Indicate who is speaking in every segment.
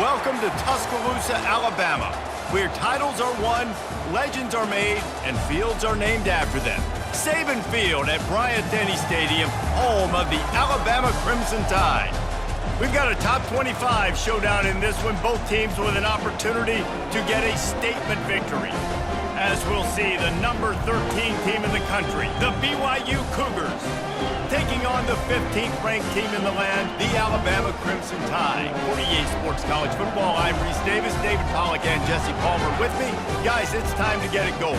Speaker 1: Welcome to Tuscaloosa, Alabama, where titles are won, legends are made, and fields are named after them. Saban Field at Bryant-Denny Stadium, home of the Alabama Crimson Tide. We've got a top 25 showdown in this one, both teams with an opportunity to get a statement victory. As we'll see, the number 13 team in the country, the BYU Cougars, taking on the 15th ranked team in the land, the Alabama Crimson Tide. For EA Sports College Football, I'm Reese Davis, David Pollack and Jesse Palmer with me. Guys, it's time to get it going.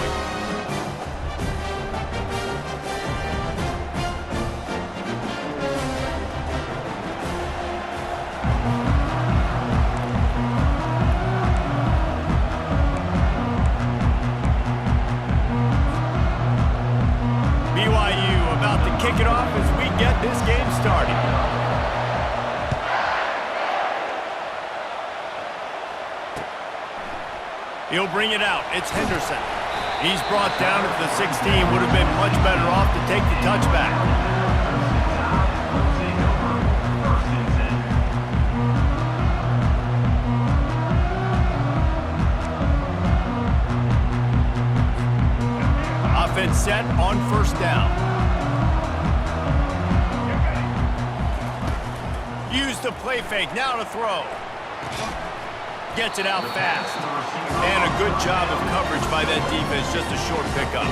Speaker 1: Kick it off as we get this game started. He'll bring it out. It's Henderson. He's brought down at the 16. Would have been much better off to take the touchback. Offense set on first down. Use the play fake, now to throw. Gets it out fast. And a good job of coverage by that defense, just a short pickup.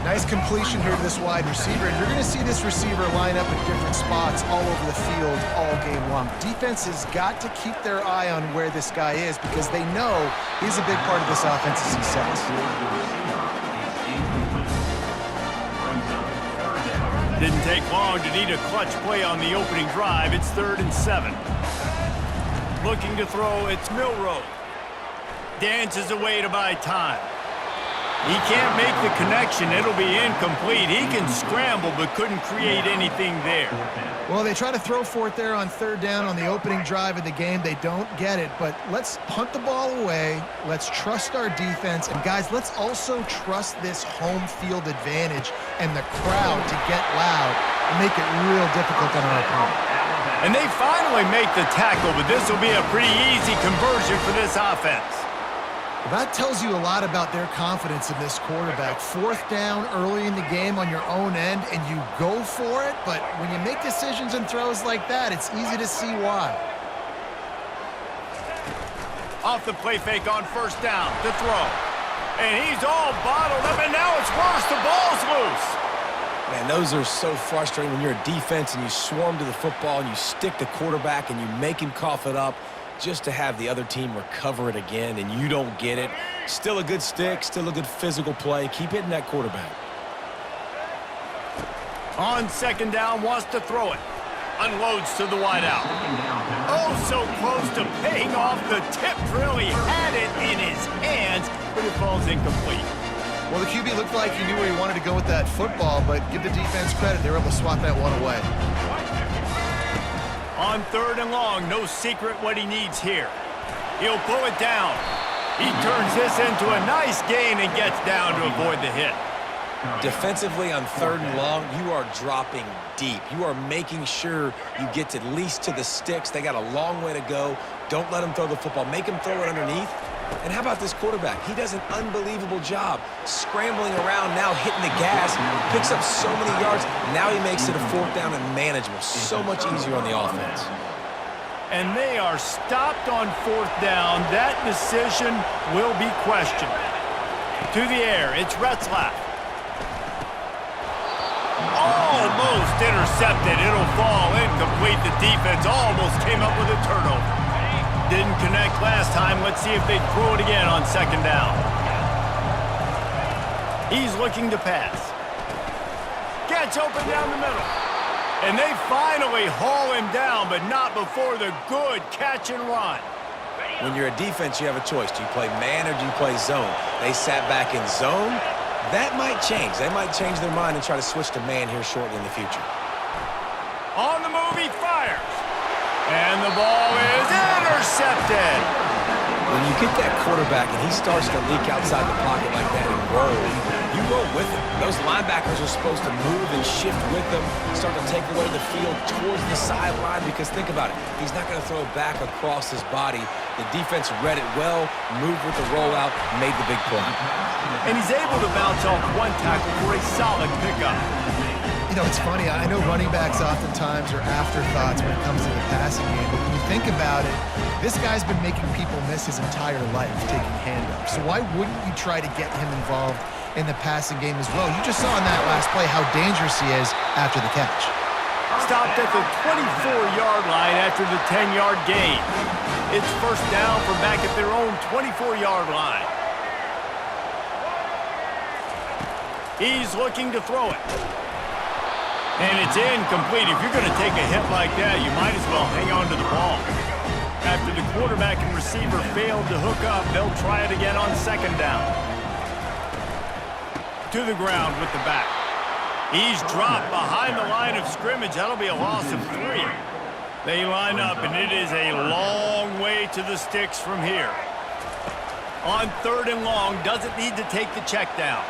Speaker 2: Nice completion here to this wide receiver, and you're going to see this receiver line up in different spots all over the field all game long. Defense has got to keep their eye on where this guy is because they know he's a big part of this offense's success.
Speaker 1: Didn't take long to need a clutch play on the opening drive. It's 3rd and 7. Looking to throw, it's Milroe. Dances away to buy time. He can't make the connection. It'll be incomplete. He can scramble but couldn't create anything there.
Speaker 2: Well, they try to throw for it there on 3rd down on the opening drive of the game. They don't get it, but let's punt the ball away. Let's trust our defense. And, guys, let's also trust this home field advantage and the crowd to get loud and make it real difficult on our opponent.
Speaker 1: And they finally make the tackle, but this will be a pretty easy conversion for this offense.
Speaker 2: Well, that tells you a lot about their confidence in this quarterback. 4th down early in the game on your own end, and you go for it, but when you make decisions and throws like that, it's easy to see why.
Speaker 1: Off the play fake on first down to throw. And he's all bottled up, and now it's worse. The ball's loose.
Speaker 3: Man, those are so frustrating when you're a defense and you swarm to the football and you stick the quarterback and you make him cough it up just to have the other team recover it again and you don't get it. Still a good stick, still a good physical play. Keep hitting that quarterback.
Speaker 1: On 2nd down, wants to throw it. Unloads to the wideout. Oh, so close to paying off the tip drill. He had it in his hands, but it falls incomplete.
Speaker 2: Well, the QB looked like he knew where he wanted to go with that football, but give the defense credit. They were able to swat that one away.
Speaker 1: On 3rd and long, no secret what he needs here. He'll pull it down. He turns this into a nice gain and gets down to avoid the hit.
Speaker 3: Defensively on 3rd and long, you are dropping deep. You are making sure you get at least to the sticks. They got a long way to go. Don't let them throw the football. Make them throw it underneath. And how about this quarterback? He does an unbelievable job scrambling around, now hitting the gas, picks up so many yards. Now he makes it a 4th down and manageable. So much easier on the offense.
Speaker 1: And they are stopped on 4th down. That decision will be questioned. To the air, it's Retzlaff. Almost intercepted. It'll fall incomplete. The defense almost came up with a turnover. Didn't connect last time. Let's see if they throw it again on 2nd down. He's looking to pass. Gets open down the middle. And they finally haul him down, but not before the good catch and run.
Speaker 3: When you're a defense, you have a choice. Do you play man or do you play zone? They sat back in zone. That might change. They might change their mind and try to switch to man here shortly in the future.
Speaker 1: On the move, he fires. And the ball is intercepted.
Speaker 3: When you get that quarterback and he starts to leak outside the pocket like that and roll, you go with him. Those linebackers are supposed to move and shift with them, start to take away the field towards the sideline, because think about it. He's not going to throw it back across his body. The defense read it well, moved with the rollout, made the big play.
Speaker 1: And he's able to bounce off one tackle for a solid pickup.
Speaker 2: You know, it's funny. I know running backs oftentimes are afterthoughts when it comes to the passing game, but when you think about it, this guy's been making people miss his entire life taking handoffs. So why wouldn't you try to get him involved in the passing game as well? You just saw in that last play how dangerous he is after the catch.
Speaker 1: Stopped at the 24-yard line after the 10-yard gain. It's first down from back at their own 24-yard line. He's looking to throw it. And it's incomplete. If you're going to take a hit like that, you might as well hang on to the ball. After the quarterback and receiver failed to hook up, they'll try it again on second down. To the ground with the back. He's dropped behind the line of scrimmage. That'll be a loss of 3. They line up, and it is a long way to the sticks from here. On third and long, doesn't need to take the check down.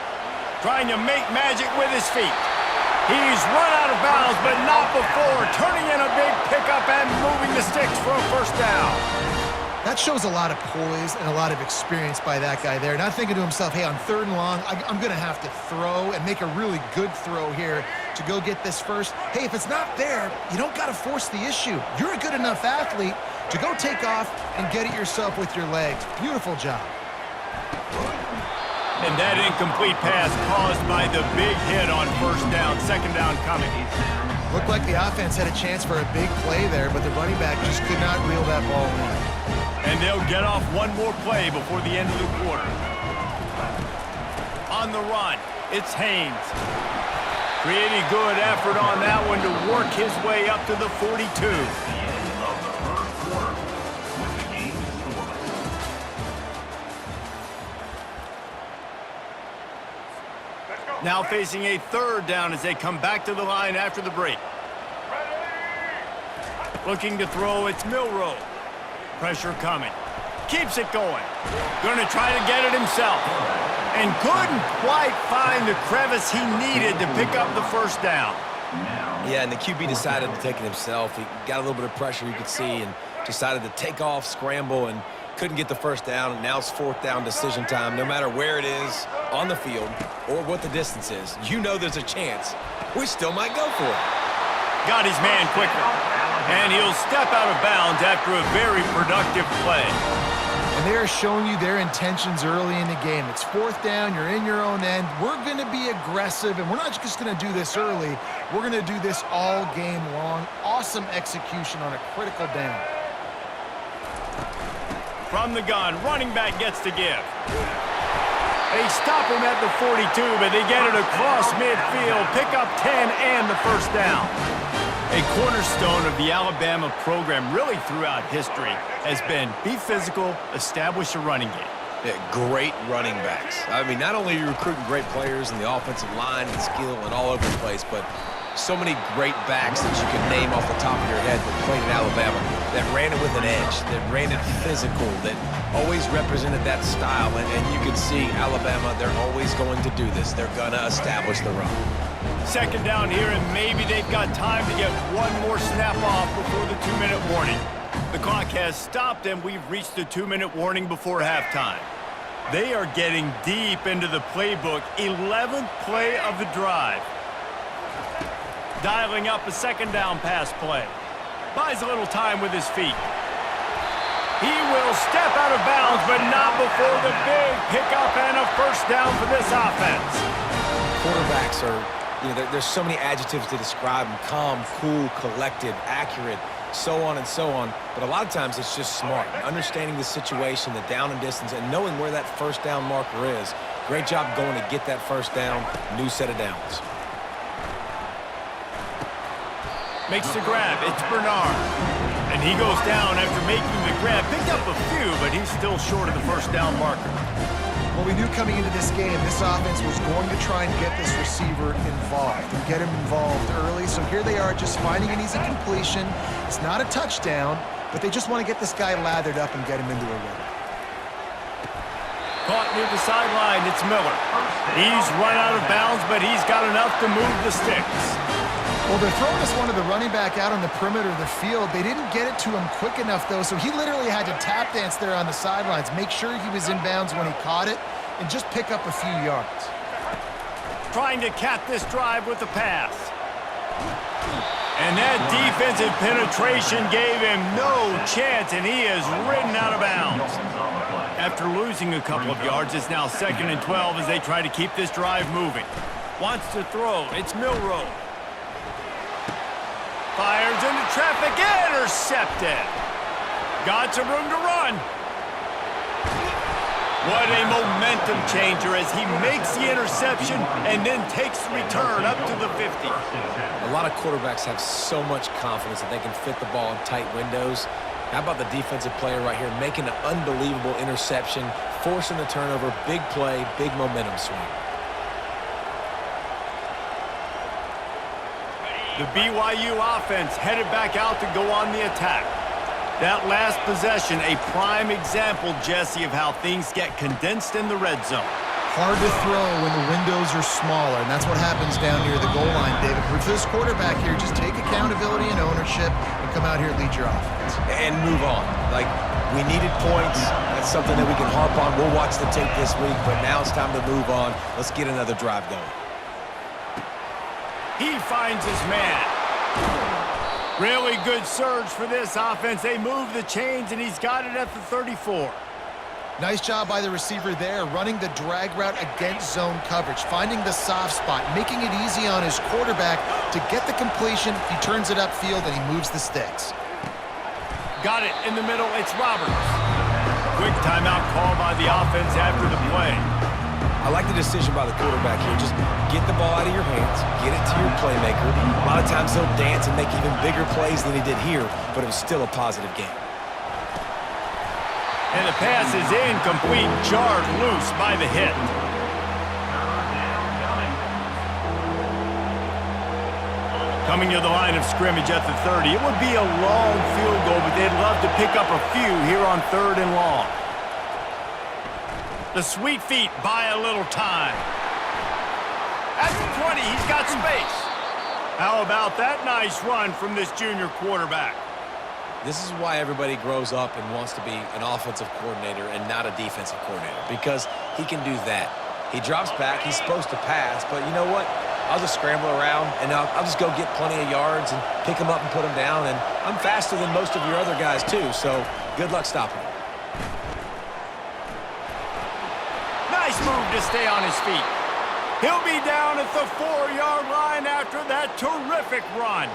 Speaker 1: Trying to make magic with his feet. He's run out of bounds, but not before turning in a big pickup and moving the sticks for a first down.
Speaker 2: That shows a lot of poise and a lot of experience by that guy there. Not thinking to himself, hey, on third and long, I'm going to have to throw and make a really good throw here to go get this first. Hey, if it's not there, you don't got to force the issue. You're a good enough athlete to go take off and get it yourself with your legs. Beautiful job.
Speaker 1: And that incomplete pass caused by the big hit on first down. Second down coming.
Speaker 2: Looked like the offense had a chance for a big play there, but the running back just could not reel that ball in.
Speaker 1: And they'll get off one more play before the end of the quarter. On the run, it's Haynes. Pretty good effort on that one to work his way up to the 42. Now facing a third down as they come back to the line after the break. Looking to throw, it's Milroe. Pressure coming. Keeps it going. Going to try to get it himself. And couldn't quite find the crevice he needed to pick up the first down.
Speaker 3: Yeah, and the QB decided to take it himself. He got a little bit of pressure, you could see, and decided to take off, scramble, and couldn't get the first down. And now it's fourth down decision time. No matter where it is on the field or what the distance is, you know there's a chance we still might go for it.
Speaker 1: Got his man quickly. And he'll step out of bounds after a very productive play.
Speaker 2: And they are showing you their intentions early in the game. It's fourth down, you're in your own end. We're going to be aggressive, and we're not just going to do this early. We're going to do this all game long. Awesome execution on a critical down.
Speaker 1: From the gun, running back gets to give. They stop him at the 42, but they get it across midfield. Pick up 10 and the first down. A cornerstone of the Alabama program really throughout history has been be physical, establish a running game.
Speaker 3: Yeah, great running backs. I mean, not only are you recruiting great players in the offensive line and skill and all over the place, but so many great backs that you can name off the top of your head that played in Alabama, that ran it with an edge, that ran it physical, that always represented that style. And you can see Alabama, they're always going to do this. They're going to establish the run.
Speaker 1: Second down here, and maybe they've got time to get one more snap off before the 2-minute warning. The clock has stopped, and we've reached the 2-minute warning before halftime. They are getting deep into the playbook. 11th play of the drive. Dialing up a second down pass play. Buys a little time with his feet. He will step out of bounds, but not before the big pickup and a first down for this offense.
Speaker 3: Quarterbacks are, there's so many adjectives to describe them. Calm, cool, collected, accurate, so on and so on. But a lot of times it's just smart. Understanding the situation, the down and distance, and knowing where that first down marker is. Great job going to get that first down. New set of downs.
Speaker 1: Makes the grab. It's Bernard. And he goes down after making the grab. Picked up a few, but he's still short of the first down marker.
Speaker 2: Well, we knew coming into this game, this offense was going to try and get this receiver involved and get him involved early. So here they are just finding an easy completion. It's not a touchdown, but they just want to get this guy lathered up and get him into a rhythm.
Speaker 1: Caught near the sideline, it's Miller. He's run out of bounds, but he's got enough to move the sticks.
Speaker 2: Well, they're throwing this one to the running back out on the perimeter of the field. They didn't get it to him quick enough, though, so he literally had to tap dance there on the sidelines, make sure he was in bounds when he caught it, and just pick up a few yards.
Speaker 1: Trying to cap this drive with the pass. And that defensive penetration gave him no chance, and he is ridden out of bounds. After losing a couple of yards, it's now 2nd and 12 as they try to keep this drive moving. Wants to throw. It's Milroe. Fires into traffic. Intercepted. Got some room to run. What a momentum changer as he makes the interception and then takes the return up to the 50.
Speaker 3: A lot of quarterbacks have so much confidence that they can fit the ball in tight windows. How about the defensive player right here making an unbelievable interception, forcing the turnover, big play, big momentum swing.
Speaker 1: The BYU offense headed back out to go on the attack. That last possession, a prime example, Jesse, of how things get condensed in the red zone.
Speaker 2: Hard to throw when the windows are smaller, and that's what happens down near the goal line, David. For this quarterback here, just take accountability and ownership and come out here and lead your offense.
Speaker 3: And move on. Like, we needed points. That's something that we can harp on. We'll watch the tape this week, but now it's time to move on. Let's get another drive going.
Speaker 1: He finds his man. Really good surge for this offense. They move the chains, and he's got it at the 34.
Speaker 2: Nice job by the receiver there, running the drag route against zone coverage, finding the soft spot, making it easy on his quarterback to get the completion. He turns it upfield, and he moves the sticks.
Speaker 1: Got it in the middle. It's Roberts. Quick timeout call by the offense after the play.
Speaker 3: I like the decision by the quarterback here. Just get the ball out of your hands, get it to your playmaker. A lot of times he'll dance and make even bigger plays than he did here, but it was still a positive game.
Speaker 1: And the pass is incomplete, jarred loose by the hit. Coming to the line of scrimmage at the 30. It would be a long field goal, but they'd love to pick up a few here on 3rd and long. The sweet feet buy a little time. At the 20, he's got space. How about that nice run from this junior quarterback?
Speaker 3: This is why everybody grows up and wants to be an offensive coordinator and not a defensive coordinator, because he can do that. He drops back, he's supposed to pass, but you know what? I'll just scramble around, and I'll just go get plenty of yards and pick him up and put him down, and I'm faster than most of your other guys too, so good luck stopping him.
Speaker 1: Nice move to stay on his feet. He'll be down at the 4-yard line after that terrific run.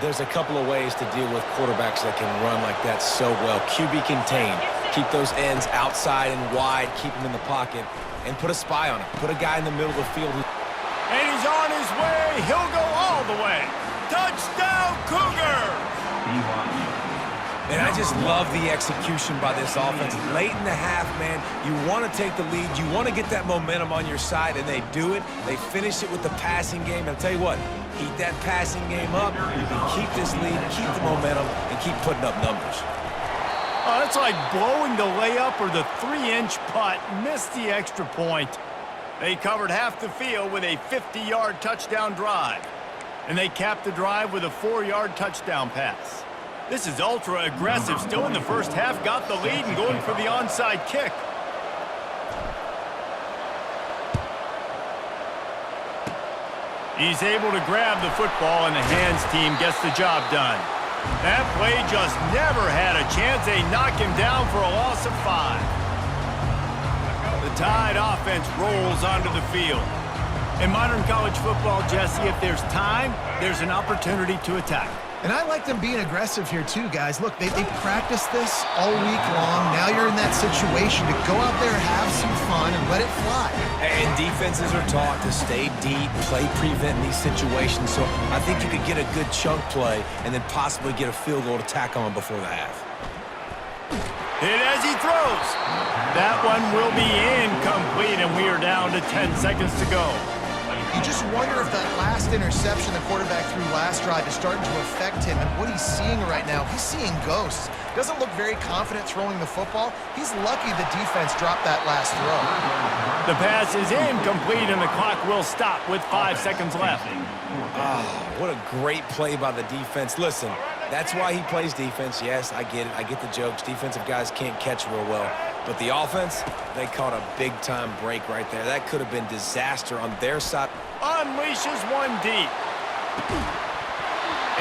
Speaker 3: There's a couple of ways to deal with quarterbacks that can run like that so well. QB contained. Keep those ends outside and wide. Keep them in the pocket. And put a spy on him. Put a guy in the middle of the field.
Speaker 1: And he's on his way. He'll go all the way. Touchdown, Cougars!
Speaker 3: And I just love the execution by this offense. Late in the half, man, you want to take the lead. You want to get that momentum on your side, and they do it. They finish it with the passing game. And I'll tell you what, keep that passing game up. You can keep this lead, keep the momentum, and keep putting up numbers.
Speaker 1: Oh, that's like blowing the layup or the 3-inch putt. Missed the extra point. They covered half the field with a 50-yard touchdown drive. And they capped the drive with a 4-yard touchdown pass. This is ultra-aggressive. Still in the first half, got the lead and going for the onside kick. He's able to grab the football, and the hands team gets the job done. That play just never had a chance. They knock him down for a loss of 5. The Tide offense rolls onto the field. In modern college football, Jesse, if there's time, there's an opportunity to attack.
Speaker 2: And I like them being aggressive here too, guys. Look, they practiced this all week long. Now you're in that situation to go out there, have some fun, and let it fly.
Speaker 3: And defenses are taught to stay deep, play prevent in these situations. So I think you could get a good chunk play and then possibly get a field goal to tack on before the half.
Speaker 1: Hit as he throws. That one will be incomplete, and we are down to 10 seconds to go.
Speaker 2: You just wonder if that last interception the quarterback threw last drive is starting to affect him and what he's seeing right now. He's seeing ghosts. Doesn't look very confident throwing the football. He's lucky the defense dropped that last throw.
Speaker 1: The pass is incomplete and the clock will stop with 5 seconds left.
Speaker 3: What a great play by the defense. Listen, that's why he plays defense. Yes, I get it. I get the jokes. Defensive guys can't catch real well. But the offense, they caught a big-time break right there. That could have been disaster on their side.
Speaker 1: Unleashes one deep.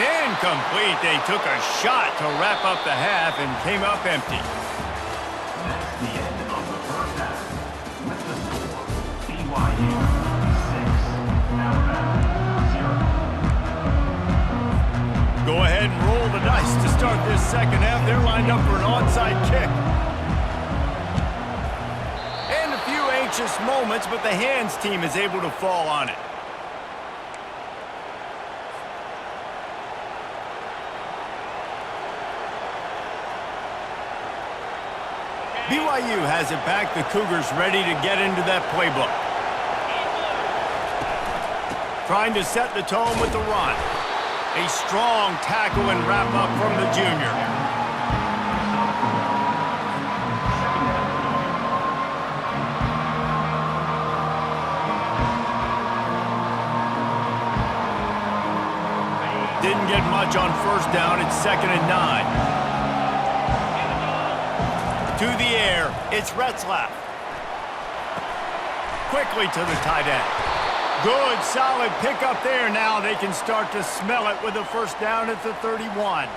Speaker 1: Incomplete. They took a shot to wrap up the half and came up empty.
Speaker 4: That's the end of the first half. With the score, BYU 6, Alabama 0.
Speaker 1: Go ahead and roll the dice to start this second half. They're lined up for an onside kick. And a few anxious moments, but the hands team is able to fall on it. BYU has it back. The Cougars ready to get into that playbook. Trying to set the tone with the run. A strong tackle and wrap-up from the junior. Didn't get much on first down. It's 2nd and 9. To the air, it's Retzlaff. Quickly to the tight end. Good, solid pickup there. Now they can start to smell it with a first down at the 31.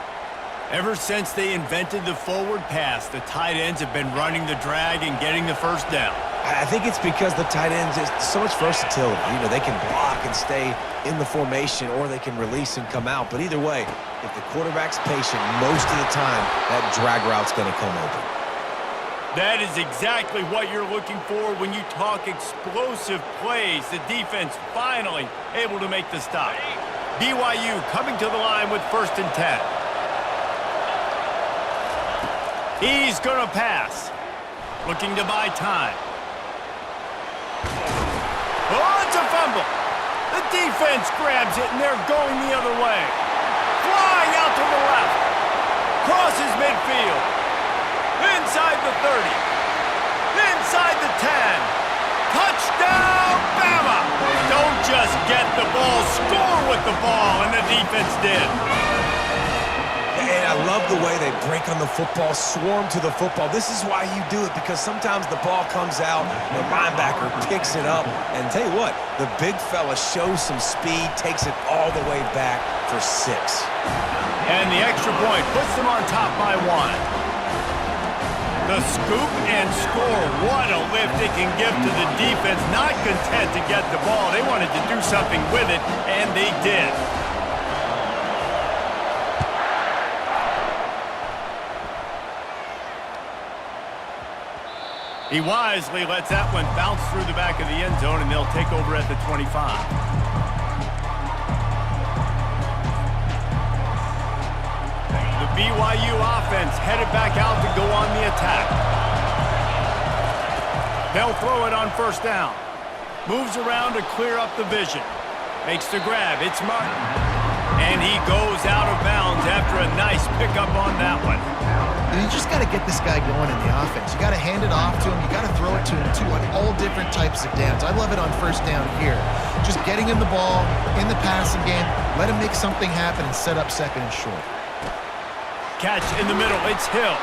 Speaker 1: Ever since they invented the forward pass, the tight ends have been running the drag and getting the first down.
Speaker 3: I think it's because the tight ends is so much versatility. You know, they can block and stay in the formation, or they can release and come out. But either way, if the quarterback's patient, most of the time, that drag route's going to come open.
Speaker 1: That is exactly what you're looking for when you talk explosive plays. The defense finally able to make the stop. BYU coming to the line with 1st and 10. He's going to pass. Looking to buy time. Oh, it's a fumble. The defense grabs it, and they're going the other way. Flying out to the left. Crosses midfield. Inside the 30. Inside the 10. Touchdown, Bama! Don't just get the ball, score with the ball, and the defense did.
Speaker 3: And I love the way they break on the football, swarm to the football. This is why you do it, because sometimes the ball comes out, the linebacker picks it up, and tell you what, the big fella shows some speed, takes it all the way back for 6.
Speaker 1: And the extra point puts them on top by 1. The scoop and score. What a lift it can give to the defense. Not content to get the ball. They wanted to do something with it, and they did. He wisely lets that one bounce through the back of the end zone, and they'll take over at the 25. BYU offense headed back out to go on the attack. They'll throw it on 1st down. Moves around to clear up the vision. Makes the grab. It's Martin. And he goes out of bounds after a nice pickup on that one.
Speaker 2: And you just got to get this guy going in the offense. You got to hand it off to him. You got to throw it to him, too, on all different types of downs. I love it on 1st down here. Just getting him the ball in the passing game. Let him make something happen and set up 2nd and short.
Speaker 1: Catch in the middle. It's Hill.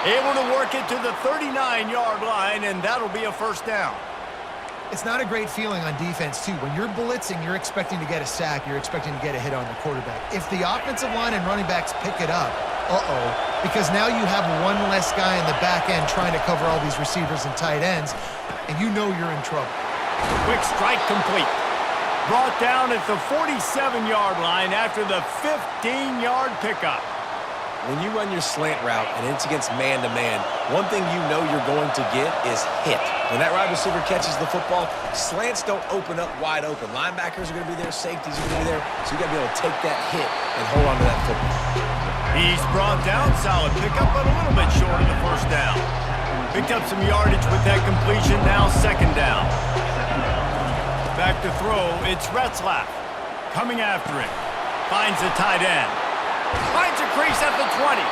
Speaker 1: Able to work it to the 39-yard line, and that'll be a 1st down.
Speaker 2: It's not a great feeling on defense, too. When you're blitzing, you're expecting to get a sack. You're expecting to get a hit on the quarterback. If the offensive line and running backs pick it up, because now you have one less guy in the back end trying to cover all these receivers and tight ends, and you know you're in trouble.
Speaker 1: Quick strike complete. Brought down at the 47-yard line after the 15-yard pickup.
Speaker 3: When you run your slant route and it's against man-to-man, one thing you know you're going to get is hit. When that wide receiver catches the football, slants don't open up wide open. Linebackers are going to be there, safeties are going to be there, so you got to be able to take that hit and hold on to that football.
Speaker 1: He's brought down, solid pickup, but a little bit short of the 1st down. Picked up some yardage with that completion, now 2nd down. Back to throw, it's Retzlaff. Coming after it. Finds the tight end. Finds a crease at the 20.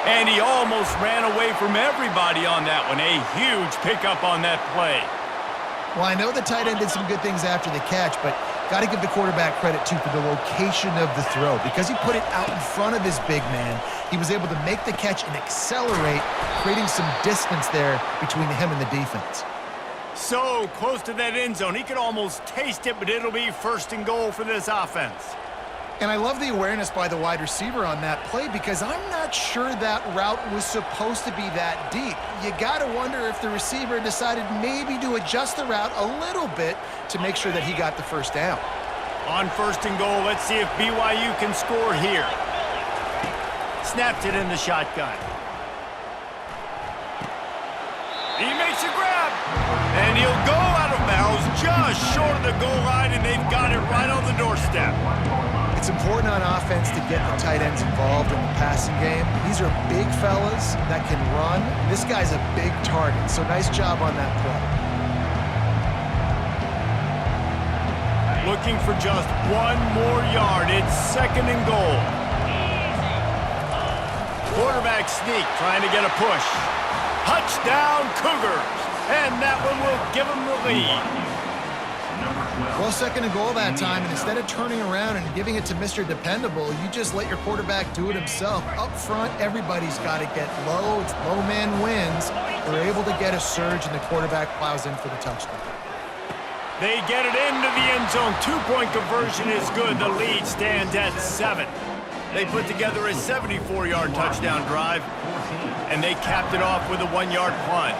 Speaker 1: And he almost ran away from everybody on that one. A huge pickup on that play.
Speaker 2: Well, I know the tight end did some good things after the catch, but got to give the quarterback credit, too, for the location of the throw. Because he put it out in front of his big man, he was able to make the catch and accelerate, creating some distance there between him and the defense.
Speaker 1: So close to that end zone. He could almost taste it, but it'll be first and goal for this offense.
Speaker 2: And I love the awareness by the wide receiver on that play because I'm not sure that route was supposed to be that deep. You got to wonder if the receiver decided maybe to adjust the route a little bit to make sure that he got the first down.
Speaker 1: On first and goal, let's see if BYU can score here. Snaps it in the shotgun. He makes a grab, and he'll go out of bounds just short of the goal line, and they've got it right on the doorstep.
Speaker 2: It's important on offense to get the tight ends involved in the passing game. These are big fellas that can run. This guy's a big target, so nice job on that play.
Speaker 1: Looking for just one more yard. It's second and goal. Quarterback sneak, trying to get a push. Touchdown, Cougars. And that one will give them the lead.
Speaker 2: Well, second and goal that time, and instead of turning around and giving it to Mr. Dependable, you just let your quarterback do it himself. Up front, everybody's got to get low. It's low man wins. They're able to get a surge, and the quarterback plows in for the touchdown.
Speaker 1: They get it into the end zone. Two-point conversion is good. The lead stands at 7. They put together a 74-yard touchdown drive, and they capped it off with a 1-yard plunge.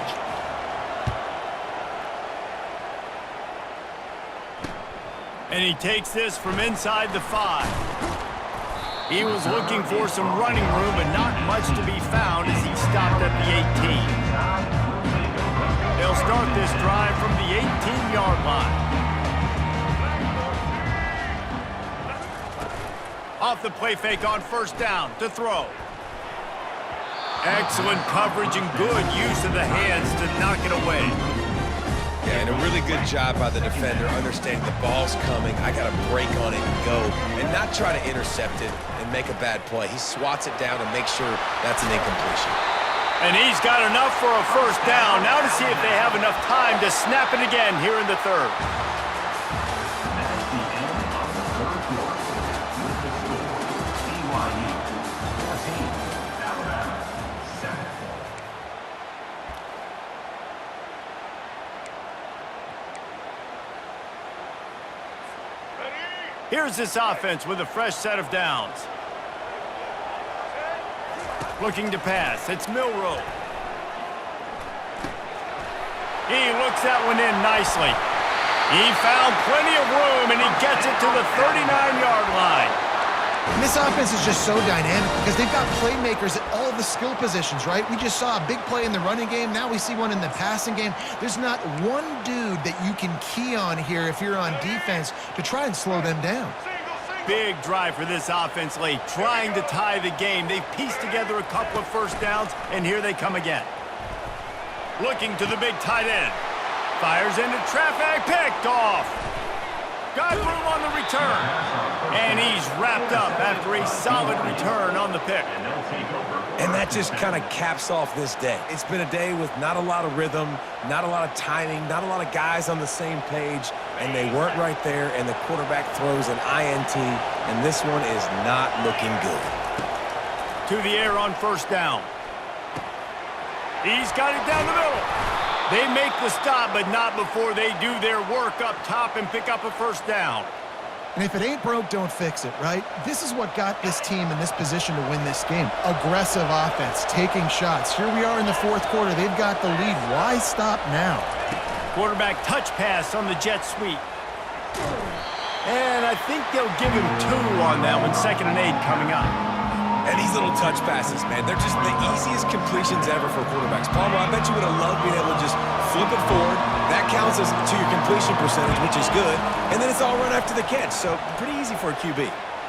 Speaker 1: And he takes this from inside the 5. He was looking for some running room, but not much to be found as he stopped at the 18. They'll start this drive from the 18-yard line. Off the play fake on first down to throw. Excellent coverage and good use of the hands to knock it away.
Speaker 3: Yeah, and a really good job by the defender understanding the ball's coming. I got to break on it and go and not try to intercept it and make a bad play. He swats it down and makes sure that's an incompletion.
Speaker 1: And he's got enough for a first down. Now to see if they have enough time to snap it again here in the third.
Speaker 4: That's the end of the third quarter. With the score, BYU 14, Alabama 7.
Speaker 1: Here's this offense with a fresh set of downs. Looking to pass. It's Milroe. He looks that one in nicely. He found plenty of room, and he gets it to the 39-yard line.
Speaker 2: And this offense is just so dynamic because they've got playmakers at all the skill positions, right? We just saw a big play in the running game. Now we see one in the passing game. There's not one dude that you can key on here if you're on defense to try and slow them down.
Speaker 1: Big drive for this offense late, trying to tie the game. They've pieced together a couple of first downs, and here they come again. Looking to the big tight end. Fires into traffic, picked off. Got room on the return. And he's wrapped up after a solid return on the pick.
Speaker 3: And that just kind of caps off this day. It's been a day with not a lot of rhythm, not a lot of timing, not a lot of guys on the same page, and they weren't right there, and the quarterback throws an INT, and this one is not looking good.
Speaker 1: To the air on first down. He's got it down the middle. They make the stop, but not before they do their work up top and pick up a first down.
Speaker 2: And if it ain't broke, don't fix it, right? This is what got this team in this position to win this game. Aggressive offense, taking shots. Here we are in the fourth quarter. They've got the lead. Why stop now?
Speaker 1: Quarterback touch pass on the jet sweep. And I think they'll give him 2 on that one. 2nd and 8 coming up.
Speaker 3: And these little touch passes, man, they're just the easiest completions ever for quarterbacks. Palmer, I bet you would have loved being able to just flip it forward. That counts as to your completion percentage, which is good. And then it's all run after the catch, so pretty easy for a QB.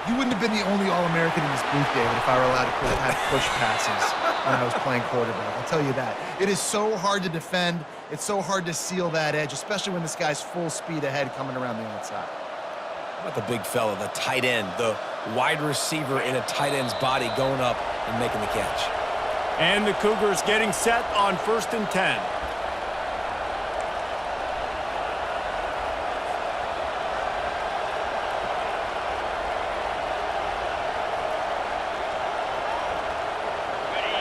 Speaker 2: You wouldn't have been the only All-American in this booth, David, if I were allowed to have push passes when I was playing quarterback. I'll tell you that. It is so hard to defend. It's so hard to seal that edge, especially when this guy's full speed ahead coming around the outside.
Speaker 3: How about the big fella, the tight end, the wide receiver in a tight end's body going up and making the catch.
Speaker 1: And the Cougars getting set on 1st and 10.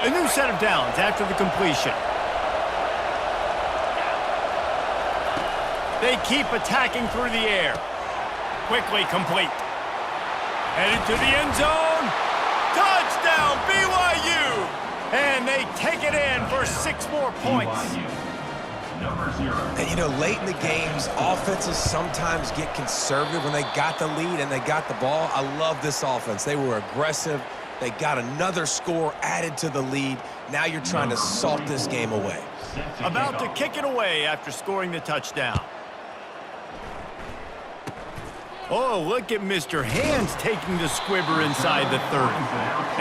Speaker 1: A new set of downs after the completion. They keep attacking through the air. Quickly complete. Headed to the end zone. Touchdown, BYU! And they take it in for 6 more points.
Speaker 4: Number 0.
Speaker 3: And, you know, late in the games, offenses sometimes get conservative when they got the lead and they got the ball. I love this offense. They were aggressive. They got another score added to the lead. Now you're trying to salt this game away.
Speaker 1: About to kick it away after scoring the touchdown. Oh, look at Mr. Hands taking the squibber inside the 30.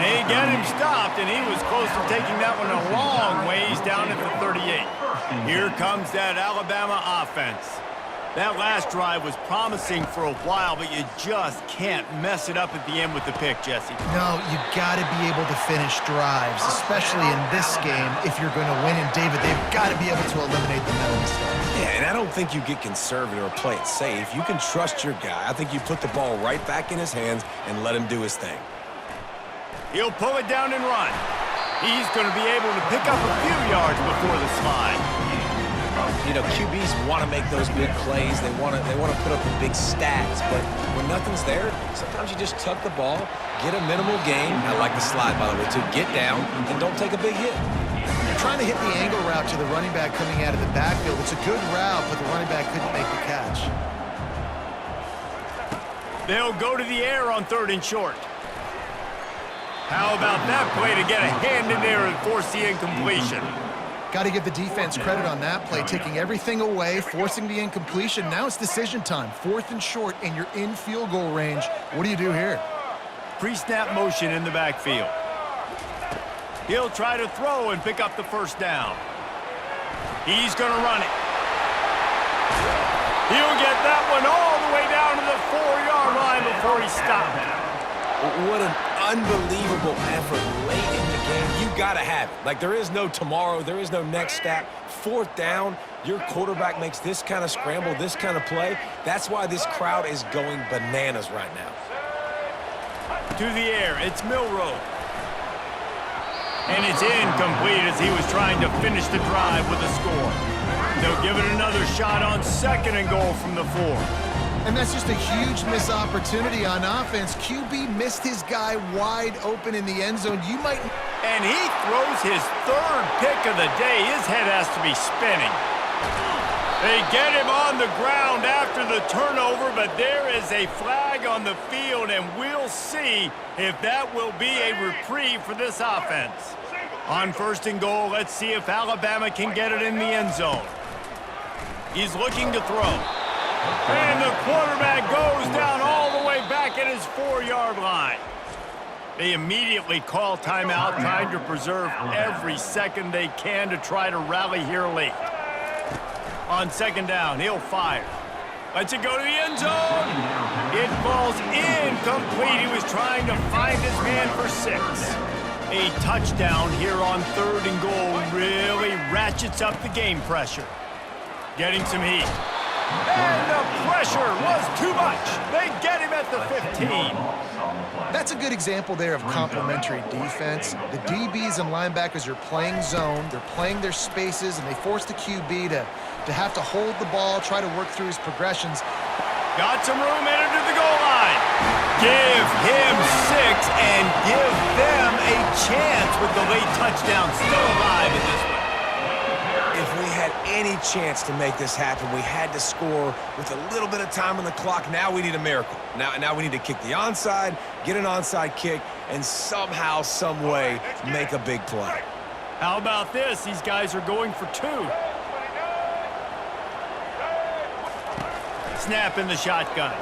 Speaker 1: They get him stopped, and he was close to taking that one a long ways down at the 38. Here comes that Alabama offense. That last drive was promising for a while, but you just can't mess it up at the end with the pick, Jesse.
Speaker 2: No, you got to be able to finish drives, especially in this game if you're going to win. And, David, they've got to be able to eliminate the mental mistakes.
Speaker 3: Yeah, and I don't think you get conservative or play it safe. You can trust your guy. I think you put the ball right back in his hands and let him do his thing.
Speaker 1: He'll pull it down and run. He's going to be able to pick up a few yards before the slide.
Speaker 3: You know, QBs want to make those big plays. They want to put up the big stats. But when nothing's there, sometimes you just tuck the ball, get a minimal gain. I like the slide, by the way, to get down and don't take a big hit.
Speaker 2: They're trying to hit the angle route to the running back coming out of the backfield. It's a good route, but the running back couldn't make the catch.
Speaker 1: They'll go to the air on 3rd and short. How about that play to get a hand in there and force the incompletion?
Speaker 2: Got to give the defense credit on that play, taking everything away, forcing the incompletion. Now it's decision time. 4th and short, and you're in field goal range. What do you do here?
Speaker 1: Pre-snap motion in the backfield. He'll try to throw and pick up the 1st down. He's going to run it. He'll get that one all the way down to the 4-yard line before he stopped.
Speaker 3: What an unbelievable effort late in the game. You got to have it. Like, there is no tomorrow. There is no next step. 4th down, your quarterback makes this kind of scramble, this kind of play. That's why this crowd is going bananas right now.
Speaker 1: To the air, it's Milroe. And it's incomplete as he was trying to finish the drive with a score. They'll give it another shot on 2nd and goal from the 4.
Speaker 2: And that's just a huge missed opportunity on offense. QB missed his guy wide open in the end zone. You might...
Speaker 1: And he throws his 3rd pick of the day. His head has to be spinning. They get him on the ground after the turnover, but there is a flag on the field, and we'll see if that will be a reprieve for this offense. On 1st and goal, let's see if Alabama can get it in the end zone. He's looking to throw. And the quarterback goes down all the way back at his 4-yard line. They immediately call timeout, trying to preserve every second they can to try to rally here late. On 2nd down, he'll fire. Lets it go to the end zone. It falls incomplete. He was trying to find his man for 6. A touchdown here on 3rd and goal really ratchets up the game pressure. Getting some heat. And the pressure was too much. They get him at the 15.
Speaker 2: That's a good example there of complementary defense. The DBs and linebackers are playing zone. They're playing their spaces, and they force the QB to have to hold the ball, try to work through his progressions.
Speaker 1: Got some room headed to the goal line. Give him 6 and give them a chance with the late touchdown still alive in this one.
Speaker 3: If we had any chance to make this happen, we had to score with a little bit of time on the clock. Now we need a miracle. Now we need to kick the onside, get an onside kick, and somehow, some way, make a big play.
Speaker 1: How about this? These guys are going for 2. Snap in the shotgun.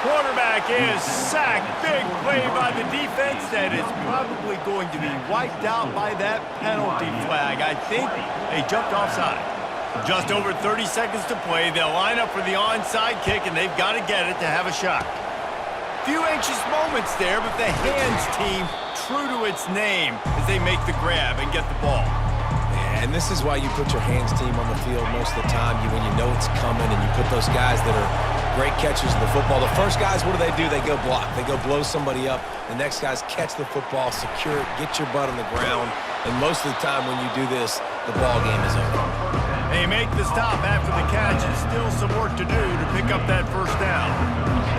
Speaker 1: quarterback is sacked. Big play by the defense that is probably going to be wiped out by that penalty flag. I think they jumped offside. Just over 30 seconds to play. They'll line up for the onside kick, and they've got to get it to have a shot. Few anxious moments there, but the hands team true to its name as they make the grab and get the ball.
Speaker 3: And this is why you put your hands team on the field most of the time. When you know it's coming, and you put those guys that are great catchers of the football. The first guys, what do? They go block. They go blow somebody up. The next guys catch the football, secure it, get your butt on the ground. And most of the time when you do this, the ball game is over.
Speaker 1: They make the stop after the catch, and still some work to do to pick up that first down.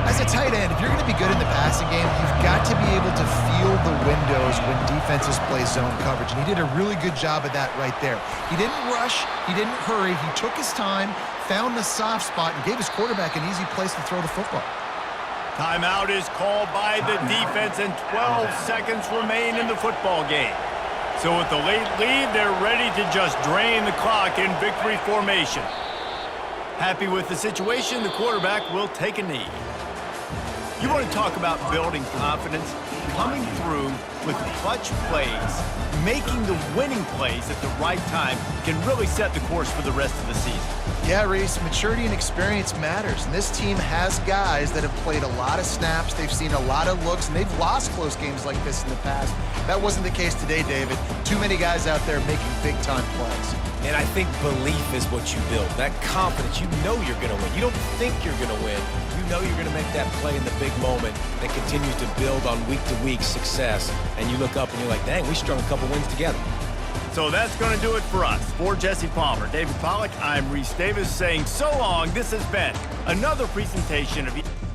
Speaker 2: As a tight end, if you're going to be good in the passing game, you've got to be able to feel the windows when defenses play zone coverage. And he did a really good job of that right there. He didn't rush. He didn't hurry. He took his time, found the soft spot, and gave his quarterback an easy place to throw the football.
Speaker 1: Timeout is called by the defense, and 12 seconds remain in the football game. So with the late lead, they're ready to just drain the clock in victory formation. Happy with the situation, the quarterback will take a knee. You want to talk about building confidence? Coming through with clutch plays, making the winning plays at the right time can really set the course for the rest of the season.
Speaker 2: Yeah, Reese, maturity and experience matters. And this team has guys that have played a lot of snaps. They've seen a lot of looks, and they've lost close games like this in the past. That wasn't the case today, David. Too many guys out there making big-time plays.
Speaker 3: And I think belief is what you build. That confidence, you know you're going to win. You don't think you're going to win. You know you're going to make that play in the big moment that continues to build on week-to-week success. And you look up and you're like, dang, we strung a couple wins together.
Speaker 1: So that's going to do it for us. For Jesse Palmer, David Pollack, I'm Reese Davis saying so long. This has been another presentation of...